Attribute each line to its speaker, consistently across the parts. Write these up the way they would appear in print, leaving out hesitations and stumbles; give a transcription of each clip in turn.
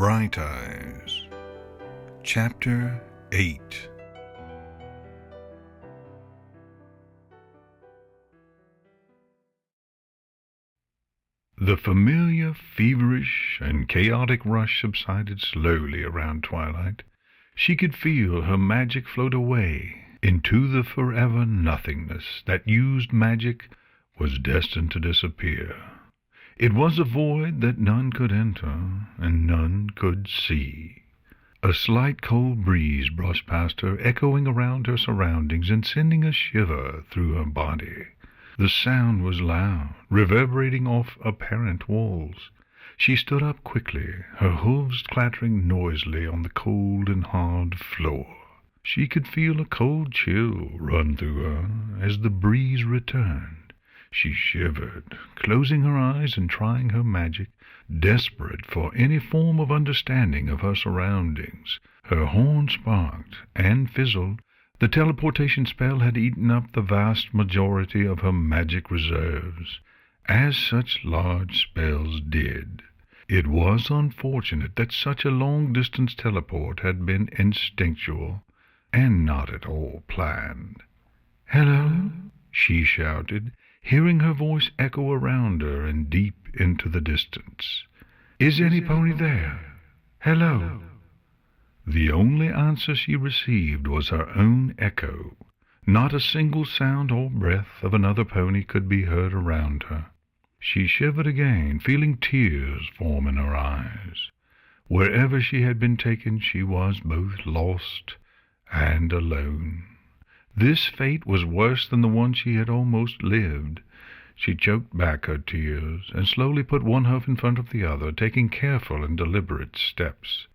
Speaker 1: Bright Eyes, Chapter 8. The familiar, feverish, and chaotic rush subsided slowly around twilight. She could feel her magic float away into the forever nothingness that used magic was destined to disappear. It was a void that none could enter and none could see. A slight cold breeze brushed past her, echoing around her surroundings and sending a shiver through her body. The sound was loud, reverberating off apparent walls. She stood up quickly, her hooves clattering noisily on the cold and hard floor. She could feel a cold chill run through her as the breeze returned. She shivered, closing her eyes and trying her magic, desperate for any form of understanding of her surroundings. Her horn sparked and fizzled. The teleportation spell had eaten up the vast majority of her magic reserves, as such large spells did. It was unfortunate that such a long-distance teleport had been instinctual and not at all planned. "Hello?" she shouted, hearing her voice echo around her and deep into the distance. "Is any pony there? Hello?" The only answer she received was her own echo. Not a single sound or breath of another pony could be heard around her. She shivered again, feeling tears form in her eyes. Wherever she had been taken, she was both lost and alone. This fate was worse than the one she had almost lived. She choked back her tears and slowly put one hoof in front of the other, taking careful and deliberate steps.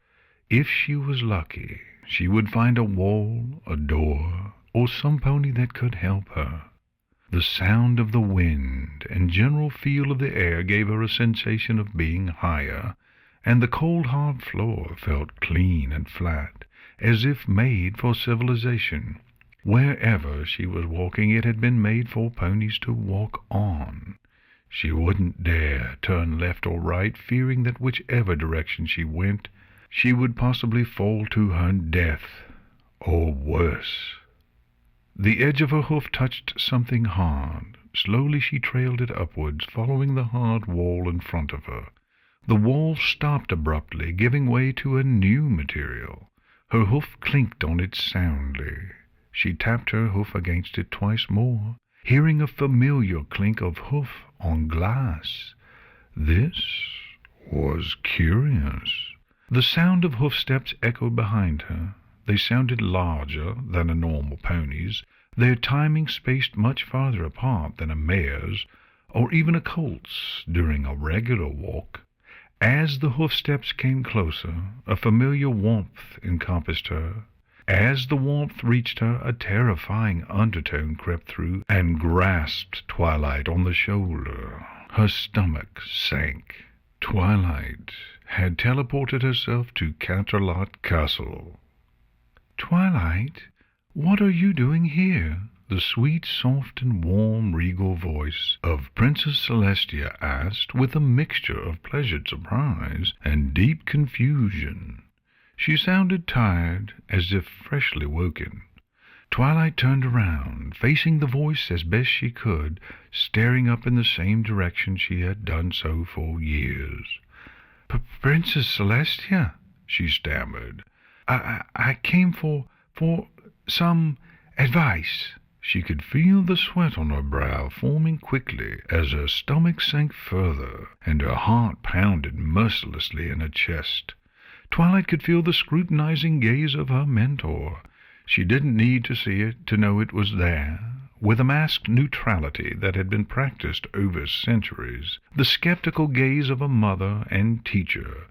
Speaker 1: If she was lucky, she would find a wall, a door, or some pony that could help her. The sound of the wind and general feel of the air gave her a sensation of being higher, and the cold, hard floor felt clean and flat, as if made for civilization. Wherever she was walking, it had been made for ponies to walk on. She wouldn't dare turn left or right, fearing that whichever direction she went, she would possibly fall to her death, or worse. The edge of her hoof touched something hard. Slowly she trailed it upwards, following the hard wall in front of her. The wall stopped abruptly, giving way to a new material. Her hoof clinked on it soundly. She tapped her hoof against it twice more, hearing a familiar clink of hoof on glass. This was curious. The sound of hoofsteps echoed behind her. They sounded larger than a normal pony's, their timing spaced much farther apart than a mare's or even a colt's during a regular walk. As the hoofsteps came closer, a familiar warmth encompassed her. As the warmth reached her, a terrifying undertone crept through and grasped Twilight on the shoulder. Her stomach sank. Twilight had teleported herself to Canterlot Castle. "Twilight, what are you doing here?" the sweet, soft, and warm, regal voice of Princess Celestia asked, with a mixture of pleasured surprise and deep confusion. She sounded tired, as if freshly woken. Twilight turned around, facing the voice as best she could, staring up in the same direction she had done so for years. "Princess Celestia," she stammered. I came for some advice." She could feel the sweat on her brow forming quickly as her stomach sank further and her heart pounded mercilessly in her chest. Twilight could feel the scrutinizing gaze of her mentor. She didn't need to see it to know it was there. With a masked neutrality that had been practiced over centuries, the skeptical gaze of a mother and teacher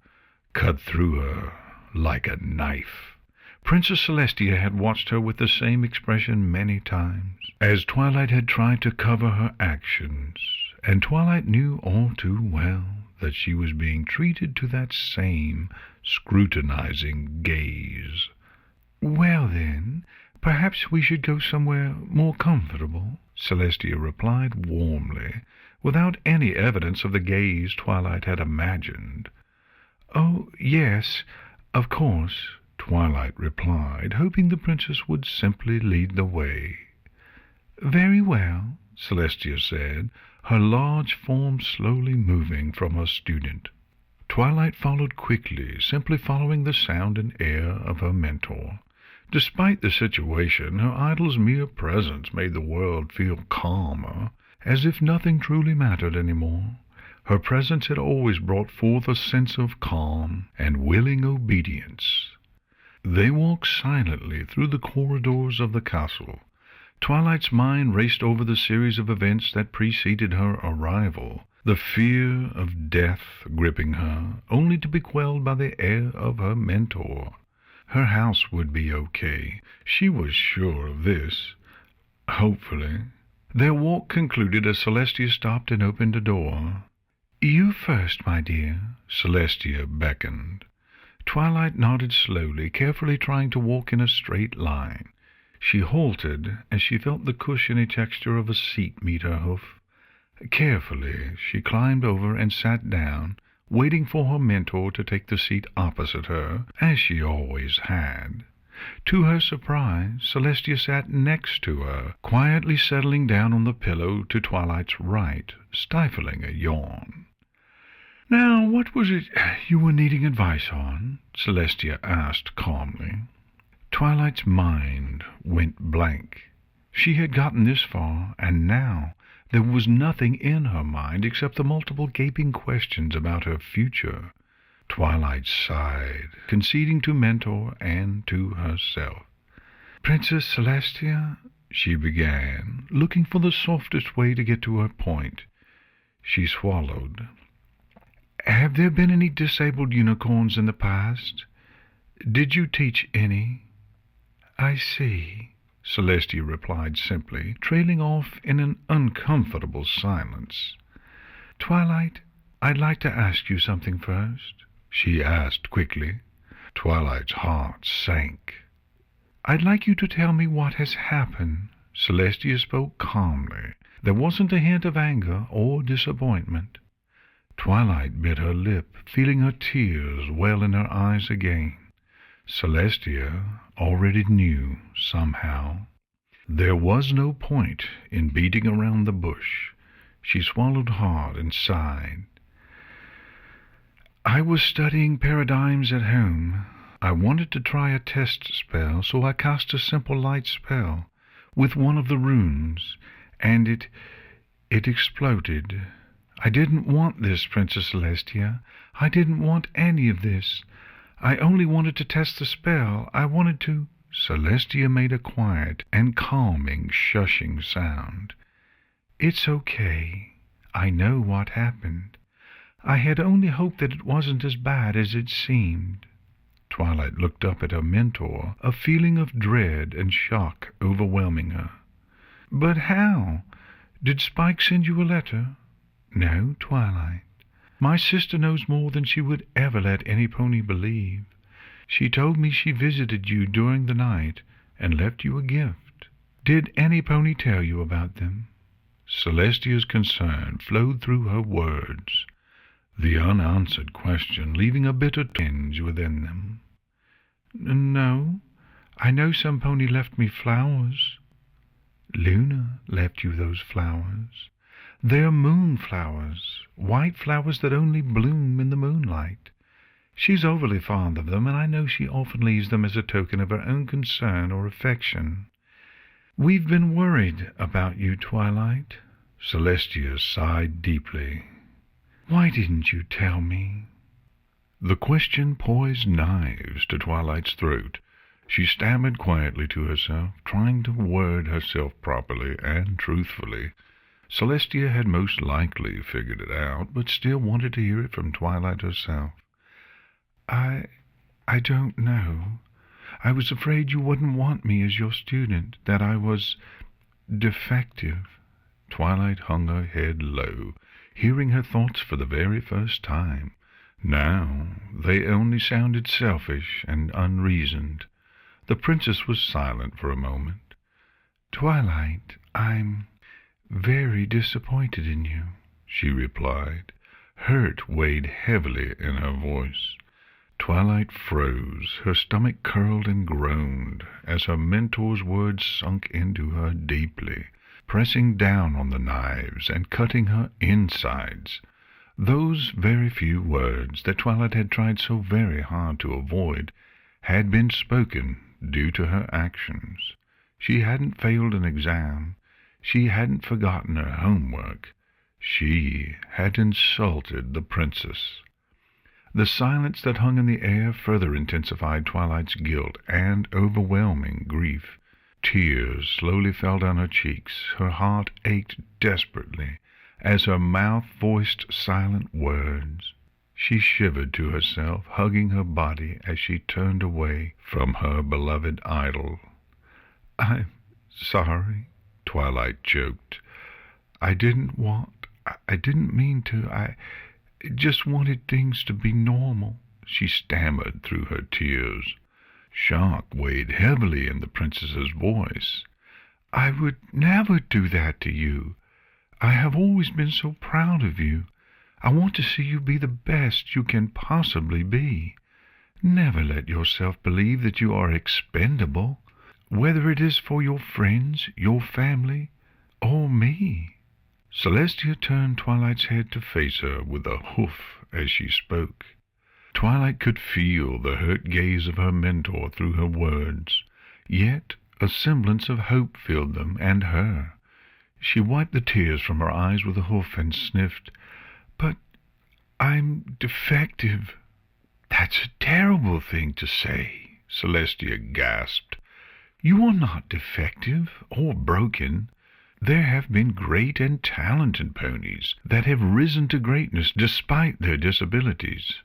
Speaker 1: cut through her like a knife. Princess Celestia had watched her with the same expression many times, as Twilight had tried to cover her actions, and Twilight knew all too well that she was being treated to that same scrutinizing gaze. "Well, then, perhaps we should go somewhere more comfortable," Celestia replied warmly, without any evidence of the gaze Twilight had imagined. "Oh, yes, of course," Twilight replied, hoping the princess would simply lead the way. "Very well," Celestia said, her large form slowly moving from her student. Twilight followed quickly, simply following the sound and air of her mentor. Despite the situation, her idol's mere presence made the world feel calmer, as if nothing truly mattered anymore. Her presence had always brought forth a sense of calm and willing obedience. They walked silently through the corridors of the castle. Twilight's mind raced over the series of events that preceded her arrival, the fear of death gripping her, only to be quelled by the air of her mentor. Her house would be okay. She was sure of this. Hopefully. Their walk concluded as Celestia stopped and opened a door. "You first, my dear," Celestia beckoned. Twilight nodded slowly, carefully trying to walk in a straight line. She halted as she felt the cushiony texture of a seat meet her hoof. Carefully, she climbed over and sat down, waiting for her mentor to take the seat opposite her, as she always had. To her surprise, Celestia sat next to her, quietly settling down on the pillow to Twilight's right, stifling a yawn. "Now, what was it you were needing advice on?" Celestia asked calmly. Twilight's mind went blank. She had gotten this far, and now there was nothing in her mind except the multiple gaping questions about her future. Twilight sighed, conceding to Mentor and to herself. "Princess Celestia," she began, looking for the softest way to get to her point. She swallowed. "Have there been any disabled unicorns in the past? Did you teach any?" "I see," Celestia replied simply, trailing off in an uncomfortable silence. "Twilight, I'd like to ask you something first," she asked quickly. Twilight's heart sank. "I'd like you to tell me what has happened." Celestia spoke calmly. There wasn't a hint of anger or disappointment. Twilight bit her lip, feeling her tears well in her eyes again. Celestia already knew, somehow. There was no point in beating around the bush. She swallowed hard and sighed. "I was studying paradigms at home. I wanted to try a test spell, so I cast a simple light spell with one of the runes, and it exploded. I didn't want this, Princess Celestia. I didn't want any of this. I only wanted to test the spell. I wanted to—" Celestia made a quiet and calming, shushing sound. "It's okay. I know what happened. I had only hoped that it wasn't as bad as it seemed." Twilight looked up at her mentor, a feeling of dread and shock overwhelming her. "But how? Did Spike send you a letter?" "No, Twilight. My sister knows more than she would ever let any pony believe. She told me she visited you during the night and left you a gift. Did any pony tell you about them?" Celestia's concern flowed through her words, the unanswered question leaving a bitter tinge within them. "No. I know some pony left me flowers." "Luna left you those flowers. They're moonflowers, white flowers that only bloom in the moonlight. She's overly fond of them, and I know she often leaves them as a token of her own concern or affection. We've been worried about you, Twilight." Celestia sighed deeply. "Why didn't you tell me?" The question poised knives to Twilight's throat. She stammered quietly to herself, trying to word herself properly and truthfully. Celestia had most likely figured it out, but still wanted to hear it from Twilight herself. I don't know. I was afraid you wouldn't want me as your student, that I was defective." Twilight hung her head low, hearing her thoughts for the very first time. Now they only sounded selfish and unreasoned. The princess was silent for a moment. "Twilight, I'm very disappointed in you," she replied, Hurt weighed heavily in her voice. Twilight froze, her stomach curled and groaned as her mentor's words sunk into her deeply, pressing down on the knives and cutting her insides. Those very few words that Twilight had tried so very hard to avoid had been spoken due to her actions. She hadn't failed an exam. She hadn't forgotten her homework. She had insulted the princess. The silence that hung in the air further intensified Twilight's guilt and overwhelming grief. Tears slowly fell down her cheeks. Her heart ached desperately as her mouth voiced silent words. She shivered to herself, hugging her body as she turned away from her beloved idol. "I'm sorry," Twilight choked. I didn't mean to. I just wanted things to be normal," she stammered through her tears. Shock weighed heavily in the princess's voice. "I would never do that to you. I have always been so proud of you. I want to see you be the best you can possibly be. Never let yourself believe that you are expendable, whether it is for your friends, your family, or me." Celestia turned Twilight's head to face her with a hoof as she spoke. Twilight could feel the hurt gaze of her mentor through her words, yet a semblance of hope filled them and her. She wiped the tears from her eyes with a hoof and sniffed, "But I'm defective." "That's a terrible thing to say," Celestia gasped. "You are not defective or broken. There have been great and talented ponies that have risen to greatness despite their disabilities.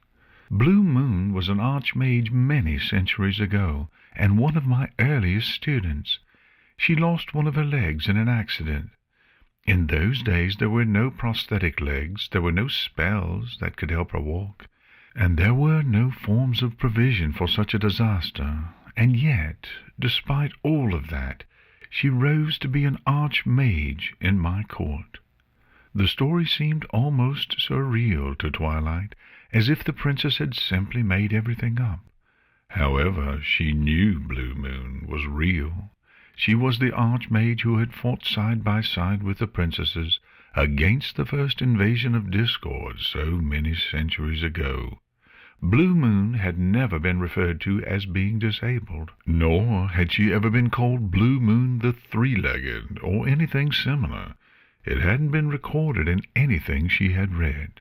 Speaker 1: Blue Moon was an archmage many centuries ago, and one of my earliest students. She lost one of her legs in an accident. In those days there were no prosthetic legs, there were no spells that could help her walk, and there were no forms of provision for such a disaster. And yet, despite all of that, she rose to be an archmage in my court." The story seemed almost surreal to Twilight, as if the princess had simply made everything up. However, she knew Blue Moon was real. She was the archmage who had fought side by side with the princesses against the first invasion of Discord so many centuries ago. Blue Moon had never been referred to as being disabled, nor had she ever been called Blue Moon the Three-Legged, or anything similar. It hadn't been recorded in anything she had read.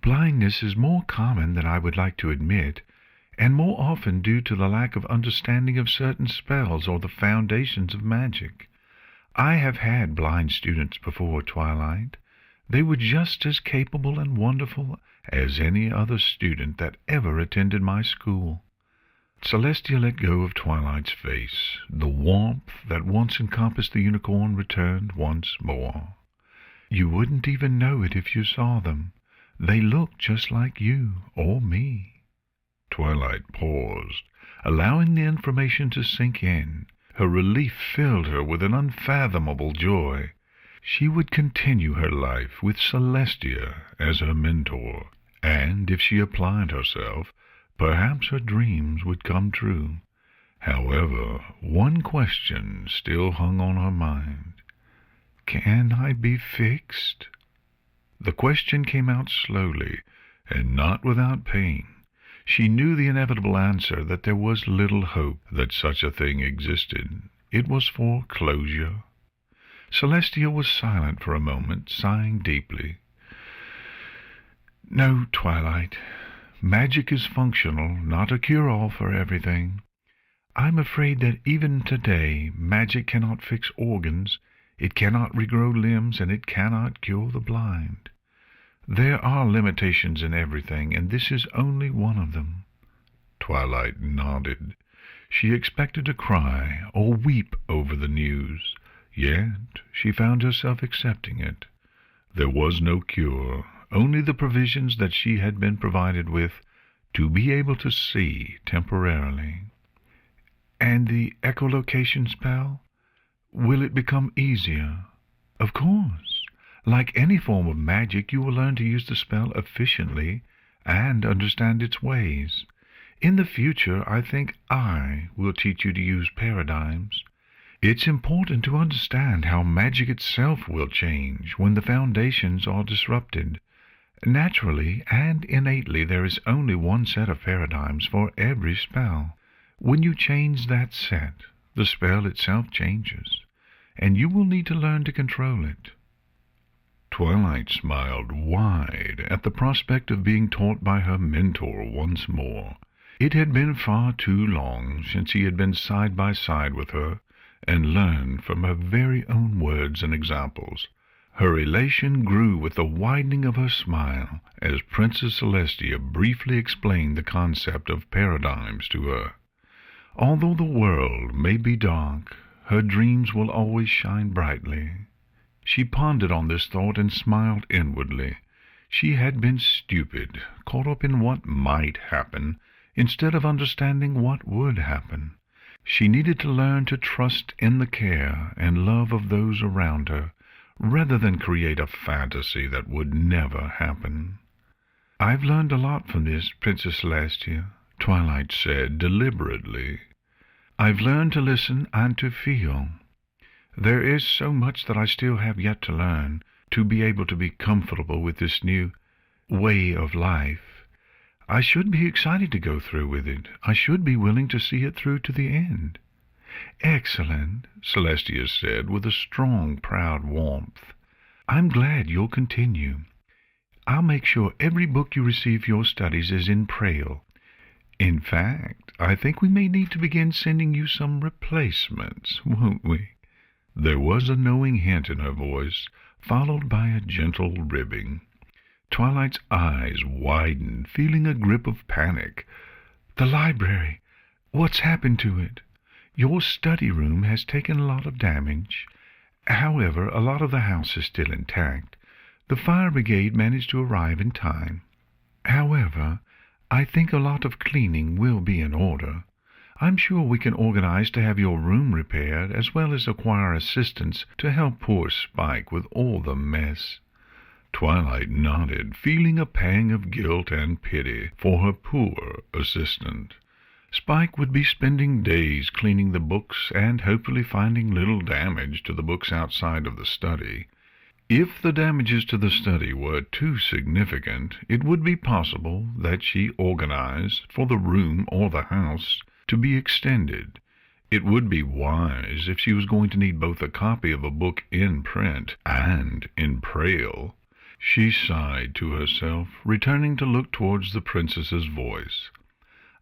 Speaker 1: "Blindness is more common than I would like to admit, and more often due to the lack of understanding of certain spells or the foundations of magic. I have had blind students before, Twilight. They were just as capable and wonderful as any other student that ever attended my school." Celestia let go of Twilight's face. The warmth that once encompassed the unicorn returned once more. "You wouldn't even know it if you saw them. They look just like you or me." Twilight paused, allowing the information to sink in. Her relief filled her with an unfathomable joy. She would continue her life with Celestia as her mentor, and if she applied herself, perhaps her dreams would come true. However, one question still hung on her mind. "Can I be fixed?" The question came out slowly, and not without pain. She knew the inevitable answer, that there was little hope that such a thing existed. It was for closure. Celestia was silent for a moment, sighing deeply. "No, Twilight. Magic is functional, not a cure-all for everything. I'm afraid that even today magic cannot fix organs, it cannot regrow limbs, and it cannot cure the blind. There are limitations in everything, and this is only one of them." Twilight nodded. She expected to cry or weep over the news, yet she found herself accepting it. There was no cure, only the provisions that she had been provided with to be able to see temporarily. "And the echolocation spell? Will it become easier?" "Of course. Like any form of magic, you will learn to use the spell efficiently and understand its ways. In the future, I think I will teach you to use paradigms. It's important to understand how magic itself will change when the foundations are disrupted. Naturally and innately, there is only one set of paradigms for every spell. When you change that set, the spell itself changes, and you will need to learn to control it. Twilight smiled wide at the prospect of being taught by her mentor once more. It had been far too long since he had been side by side with her and learned from her very own words and examples. Her elation grew with the widening of her smile as Princess Celestia briefly explained the concept of paradigms to her. Although the world may be dark, her dreams will always shine brightly. She pondered on this thought and smiled inwardly. She had been stupid, caught up in what might happen, instead of understanding what would happen. She needed to learn to trust in the care and love of those around her, rather than create a fantasy that would never happen. "I've learned a lot from this, Princess Celestia," Twilight said deliberately. "I've learned to listen and to feel. There is so much that I still have yet to learn, to be able to be comfortable with this new way of life. I should be excited to go through with it. I should be willing to see it through to the end." "Excellent," Celestia said with a strong, proud warmth. "I'm glad you'll continue. I'll make sure every book you receive for your studies is in Braille. In fact, I think we may need to begin sending you some replacements, won't we?" There was a knowing hint in her voice, followed by a gentle ribbing. Twilight's eyes widened, feeling a grip of panic. "The library! What's happened to it? Your study room has taken a lot of damage. However, a lot of the house is still intact. The fire brigade managed to arrive in time. However, I think a lot of cleaning will be in order. I'm sure we can organize to have your room repaired, as well as acquire assistance to help poor Spike with all the mess." Twilight nodded, feeling a pang of guilt and pity for her poor assistant. Spike would be spending days cleaning the books and hopefully finding little damage to the books outside of the study. If the damages to the study were too significant, it would be possible that she organized for the room or the house to be extended. It would be wise if she was going to need both a copy of a book in print and in Braille. She sighed to herself, returning to look towards the princess's voice.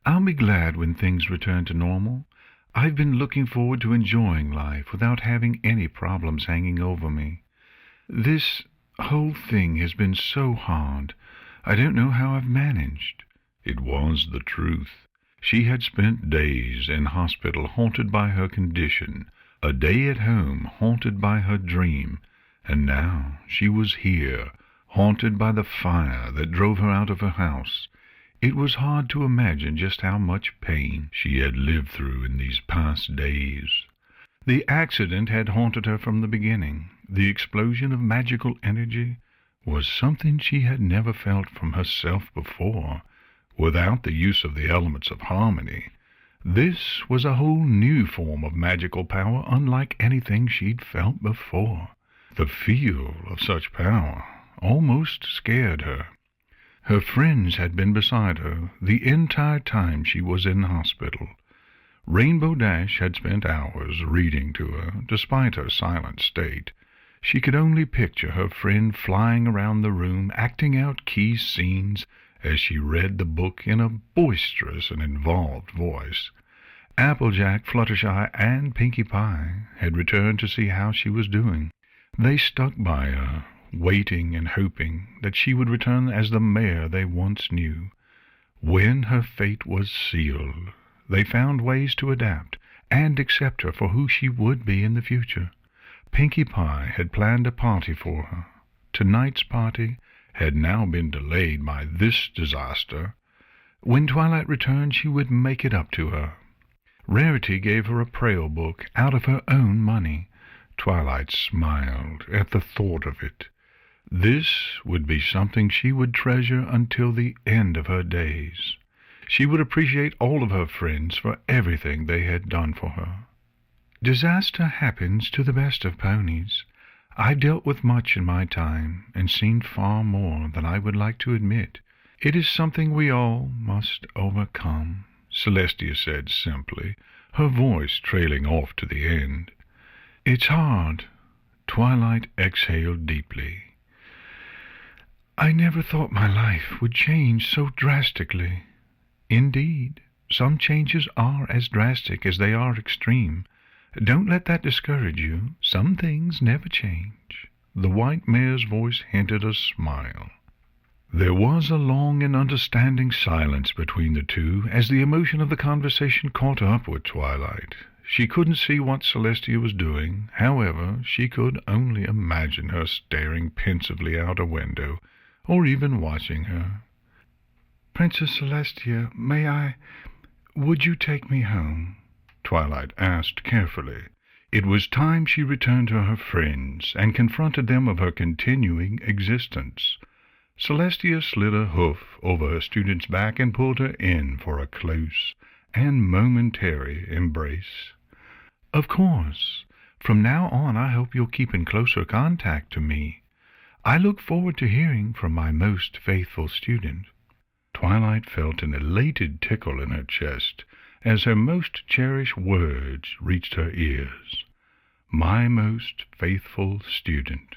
Speaker 1: "I'll be glad when things return to normal. I've been looking forward to enjoying life without having any problems hanging over me. This whole thing has been so hard. I don't know how I've managed." It was the truth. She had spent days in hospital haunted by her condition, a day at home haunted by her dream, and now she was here, haunted by the fire that drove her out of her house. It was hard to imagine just how much pain she had lived through in these past days. The accident had haunted her from the beginning. The explosion of magical energy was something she had never felt from herself before, without the use of the elements of harmony. This was a whole new form of magical power, unlike anything she'd felt before. The feel of such power almost scared her. Her friends had been beside her the entire time she was in hospital. Rainbow Dash had spent hours reading to her, despite her silent state. She could only picture her friend flying around the room, acting out key scenes as she read the book in a boisterous and involved voice. Applejack, Fluttershy, and Pinkie Pie had returned to see how she was doing. They stuck by her, waiting and hoping that she would return as the mare they once knew. When her fate was sealed, they found ways to adapt and accept her for who she would be in the future. Pinkie Pie had planned a party for her. Tonight's party had now been delayed by this disaster. When Twilight returned, she would make it up to her. Rarity gave her a Braille book out of her own money. Twilight smiled at the thought of it. This would be something she would treasure until the end of her days. She would appreciate all of her friends for everything they had done for her. Disaster happens to the best of ponies. I've dealt with much in my time, and seen far more than I would like to admit. It is something we all must overcome, Celestia said simply, her voice trailing off to the end. It's hard. Twilight exhaled deeply. I never thought my life would change so drastically. Indeed, some changes are as drastic as they are extreme. Don't let that discourage you. Some things never change. The white mare's voice hinted a smile. There was a long and understanding silence between the two as the emotion of the conversation caught up with Twilight. She couldn't see what Celestia was doing. However, she could only imagine her staring pensively out a window, or even watching her. Princess Celestia, would you take me home? Twilight asked carefully. It was time she returned to her friends and confronted them of her continuing existence. Celestia slid a hoof over her student's back and pulled her in for a close and momentary embrace. Of course. From now on I hope you'll keep in closer contact to me. I look forward to hearing from my most faithful student. Twilight felt an elated tickle in her chest as her most cherished words reached her ears. My most faithful student.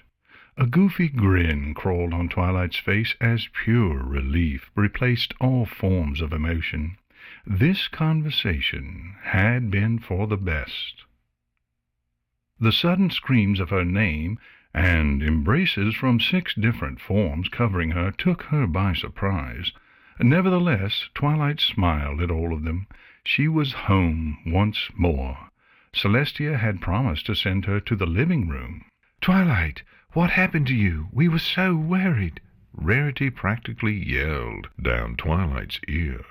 Speaker 1: A goofy grin crawled on Twilight's face as pure relief replaced all forms of emotion. This conversation had been for the best. The sudden screams of her name and embraces from 6 different forms covering her took her by surprise. Nevertheless, Twilight smiled at all of them. She was home once more. Celestia had promised to send her to the living room. Twilight, what happened to you? We were so worried. Rarity practically yelled down Twilight's ear.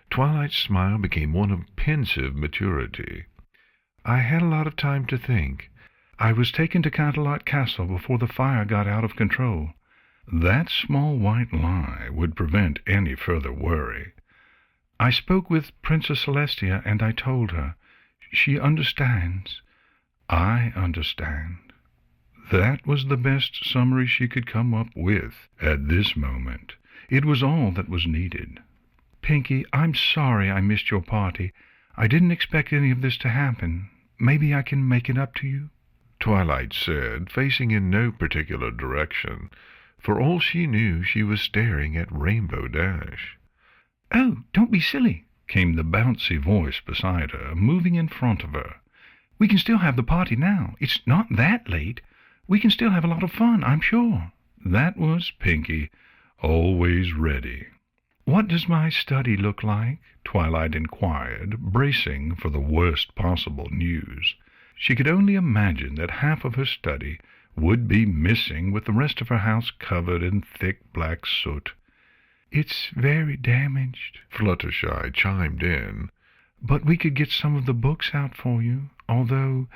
Speaker 1: Twilight's smile became one of pensive maturity. I had a lot of time to think. I was taken to Canterlot Castle before the fire got out of control. That small white lie would prevent any further worry. I spoke with Princess Celestia, and I told her. She understands. I understand. That was the best summary she could come up with at this moment. It was all that was needed. Pinky, I'm sorry I missed your party. I didn't expect any of this to happen. Maybe I can make it up to you? Twilight said, facing in no particular direction. For all she knew, she was staring at Rainbow Dash. Oh, don't be silly, came the bouncy voice beside her, moving in front of her. We can still have the party now. It's not that late. We can still have a lot of fun, I'm sure. That was Pinky, always ready. What does my study look like? Twilight inquired, bracing for the worst possible news. She could only imagine that half of her study would be missing, with the rest of her house covered in thick black soot. It's very damaged, Fluttershy chimed in. But we could get some of the books out for you, although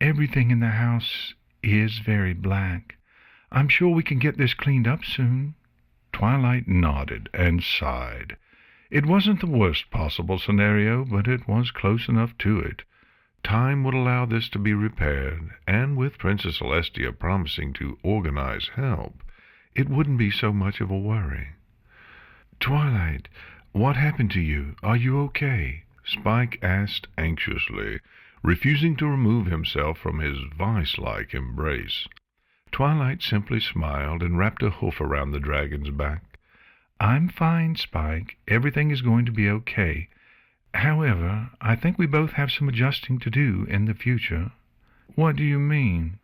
Speaker 1: everything in the house is very black. I'm sure we can get this cleaned up soon. Twilight nodded and sighed. It wasn't the worst possible scenario, but it was close enough to it. Time would allow this to be repaired, and with Princess Celestia promising to organize help, it wouldn't be so much of a worry. Twilight, what happened to you? Are you okay? Spike asked anxiously, refusing to remove himself from his vice-like embrace. Twilight simply smiled and wrapped a hoof around the dragon's back. I'm fine, Spike. Everything is going to be okay. However, I think we both have some adjusting to do in the future. What do you mean?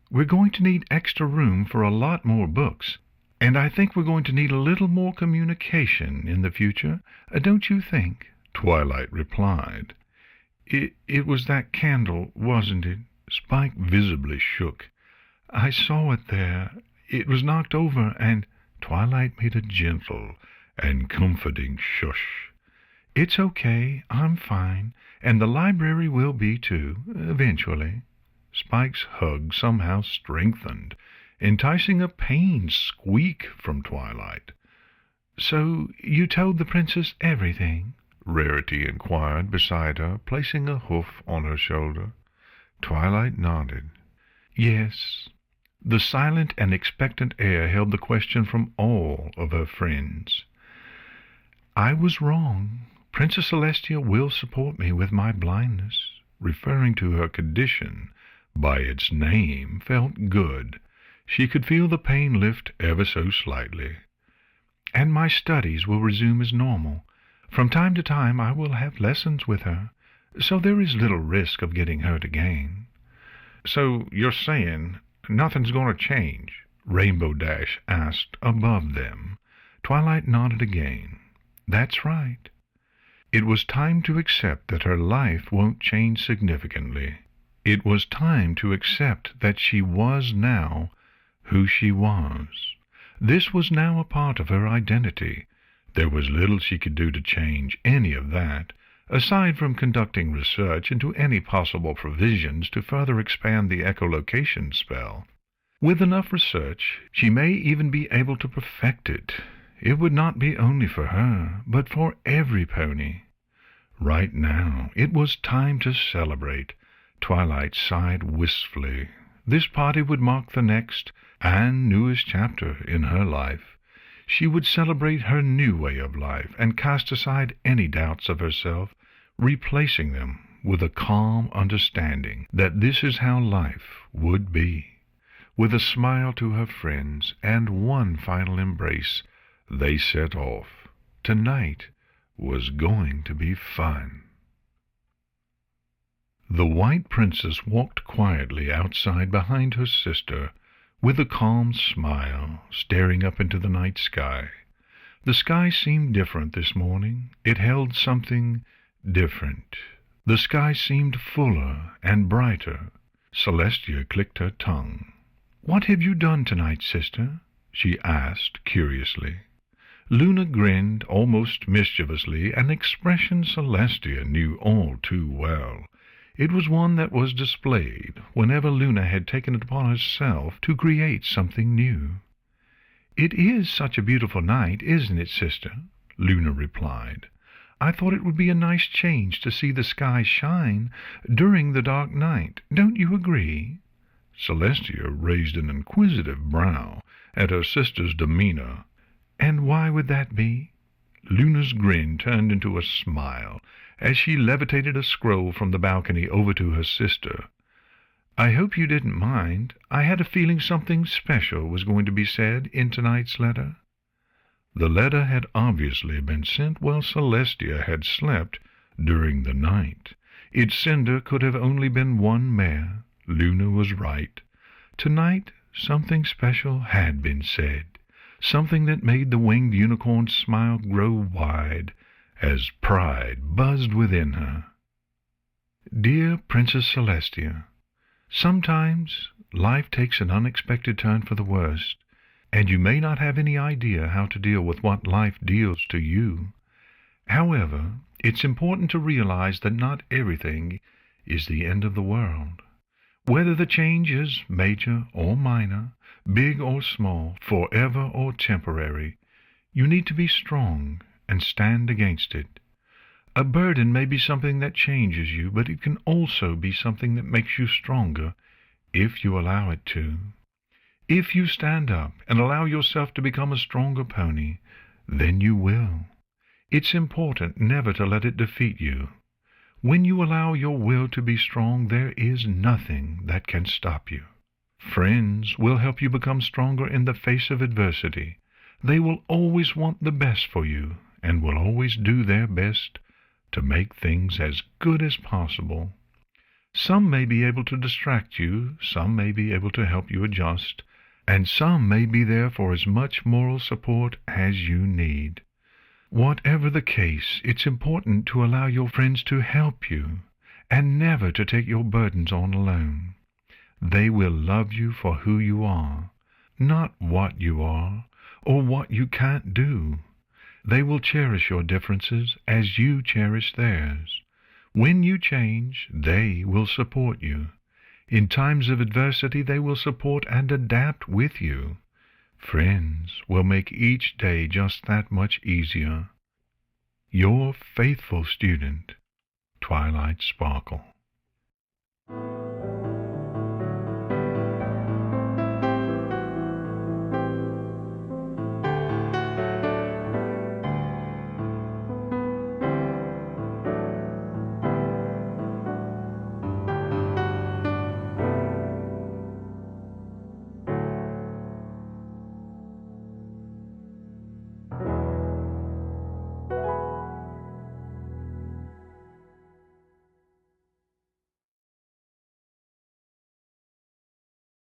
Speaker 1: We're going to need extra room for a lot more books, and I think we're going to need a little more communication in the future, don't you think? Twilight replied. It was that candle, wasn't it? Spike visibly shook. I saw it there. It was knocked over, and Twilight made a gentle and comforting shush. It's okay. I'm fine, and the library will be too, eventually. Spike's hug somehow strengthened, enticing a pained squeak from Twilight. "So you told the princess everything?" Rarity inquired beside her, placing a hoof on her shoulder. Twilight nodded. "Yes." The silent and expectant air held the question from all of her friends. "I was wrong. Princess Celestia will support me with my blindness." Referring to her condition by its name felt good. She could feel the pain lift ever so slightly. "And my studies will resume as normal. From time to time I will have lessons with her, so there is little risk of getting hurt again." "So you're saying nothing's going to change?" Rainbow Dash asked above them. Twilight nodded again. "That's right." It was time to accept that her life won't change significantly. It was time to accept that she was now who she was. This was now a part of her identity. There was little she could do to change any of that, aside from conducting research into any possible provisions to further expand the echolocation spell. With enough research, she may even be able to perfect it. It would not be only for her, but for every pony. Right now, it was time to celebrate. Twilight sighed wistfully. This party would mark the next and newest chapter in her life. She would celebrate her new way of life and cast aside any doubts of herself, replacing them with a calm understanding that this is how life would be. With a smile to her friends and one final embrace, they set off. Tonight was going to be fun. The White Princess walked quietly outside behind her sister, with a calm smile, staring up into the night sky. The sky seemed different this morning. It held something different. The sky seemed fuller and brighter. Celestia clicked her tongue. "What have you done tonight, sister?" she asked curiously. Luna grinned almost mischievously, an expression Celestia knew all too well. It was one that was displayed whenever Luna had taken it upon herself to create something new. "It is such a beautiful night, isn't it, sister?" Luna replied. "I thought it would be a nice change to see the sky shine during the dark night. Don't you agree?" Celestia raised an inquisitive brow at her sister's demeanor. "And why would that be?" Luna's grin turned into a smile as she levitated a scroll from the balcony over to her sister. "I hope you didn't mind. I had a feeling something special was going to be said in tonight's letter." The letter had obviously been sent while Celestia had slept during the night. Its sender could have only been one mare. Luna was right. Tonight something special had been said, something that made the winged unicorn's smile grow wide as pride buzzed within her. "Dear Princess Celestia, sometimes life takes an unexpected turn for the worst, and you may not have any idea how to deal with what life deals to you. However, it's important to realize that not everything is the end of the world. Whether the change is major or minor, big or small, forever or temporary, you need to be strong and stand against it. A burden may be something that changes you, but it can also be something that makes you stronger if you allow it to. If you stand up and allow yourself to become a stronger pony, then you will. It's important never to let it defeat you. When you allow your will to be strong, there is nothing that can stop you. Friends will help you become stronger in the face of adversity. They will always want the best for you and will always do their best to make things as good as possible. Some may be able to distract you, some may be able to help you adjust, and some may be there for as much moral support as you need. Whatever the case, it's important to allow your friends to help you, and never to take your burdens on alone. They will love you for who you are, not what you are, or what you can't do. They will cherish your differences as you cherish theirs. When you change, they will support you. In times of adversity they will support and adapt with you. Friends will make each day just that much easier. Your faithful student, Twilight Sparkle.